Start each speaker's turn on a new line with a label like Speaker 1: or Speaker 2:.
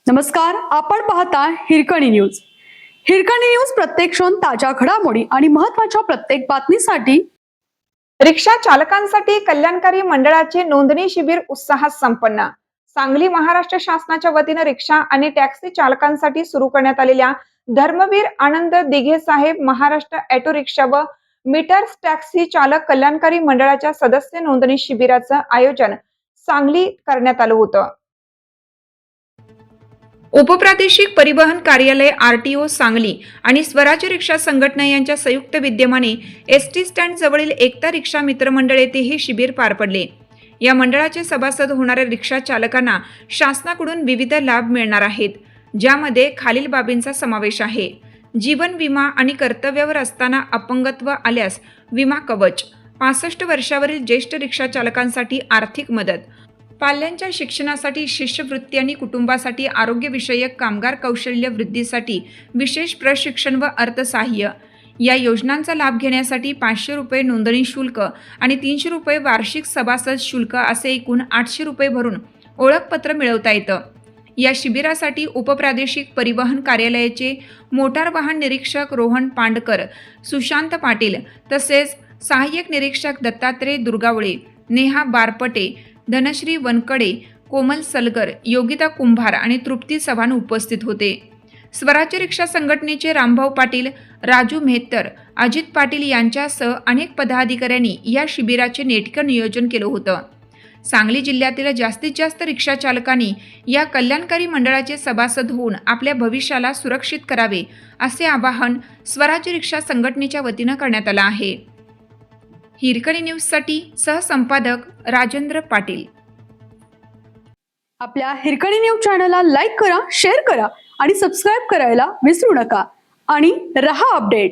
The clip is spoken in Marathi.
Speaker 1: नमस्कार, आपण पाहता हिरकणी न्यूज. हिरकणी न्यूज प्रत्येक क्षण ताज्या घडामोडी आणि महत्त्वाच्या प्रत्येक बातमीसाठी.
Speaker 2: रिक्षा चालकांसाठी कल्याणकारी मंडळाचे नोंदणी शिबिर उत्साहात संपन्न. सांगली महाराष्ट्र शासनाच्या वतीने रिक्षा आणि टॅक्सी चालकांसाठी सुरू करण्यात आलेल्या धर्मवीर आनंद दिघे साहेब महाराष्ट्र ऑटो रिक्षा व मीटर्स टॅक्सी चालक कल्याणकारी मंडळाच्या सदस्य नोंदणी शिबिराचं आयोजन सांगली करण्यात आलं होतं. उपप्रादेशिक परिवहन कार्यालय आरटीओ सांगली आणि स्वराज्य रिक्षा संघटना यांच्या संयुक्त विद्यमाने एसटी स्टँड जवळील एकता रिक्षा मित्रमंडळ येथे हे शिबिर पार पडले. या मंडळाचे सभासद होणाऱ्या रिक्षा चालकांना शासनाकडून विविध लाभ मिळणार आहेत, ज्यामध्ये खालील बाबींचा समावेश आहे. जीवन विमा आणि कर्तव्यावर असताना अपंगत्व आल्यास विमा कवच, 65 वर्षावरील ज्येष्ठ रिक्षा चालकांसाठी आर्थिक मदत, पाल्यांच्या शिक्षणासाठी शिष्यवृत्ती आणि कुटुंबासाठी आरोग्यविषयक कामगार कौशल्य वृद्धीसाठी विशेष प्रशिक्षण व अर्थसहाय्य. या योजनांचा लाभ घेण्यासाठी 500 रुपये नोंदणी शुल्क आणि 300 रुपये वार्षिक सभासद शुल्क असे एकूण 800 रुपये भरून ओळखपत्र मिळवता येतं. या शिबिरासाठी उपप्रादेशिक परिवहन कार्यालयाचे मोटार वाहन निरीक्षक रोहन पांडकर, सुशांत पाटील तसेच सहाय्यक निरीक्षक दत्तात्रय दुर्गावळे, नेहा बारपटे, धनश्री वनकडे, कोमल सलगर, योगिता कुंभार आणि तृप्ती चव्हाण उपस्थित होते. स्वराज्य रिक्षा संघटनेचे रामभाऊ पाटील, राजू मेहतर, अजित पाटील यांच्यासह अनेक पदाधिकाऱ्यांनी या शिबिराचे नेटकं नियोजन केलं होतं. सांगली जिल्ह्यातील जास्तीत जास्त रिक्षा चालकांनी या कल्याणकारी मंडळाचे सभासद होऊन आपल्या भविष्याला सुरक्षित करावे असे आवाहन स्वराज्य रिक्षा संघटनेच्या वतीनं करण्यात आलं आहे. हिरकणी न्यूजसाठी सहसंपादक राजेंद्र पाटील.
Speaker 1: आपल्या हिरकणी न्यूज चॅनलला लाईक करा, शेअर करा आणि सबस्क्राईब करायला विसरू नका आणि रहा अपडेट.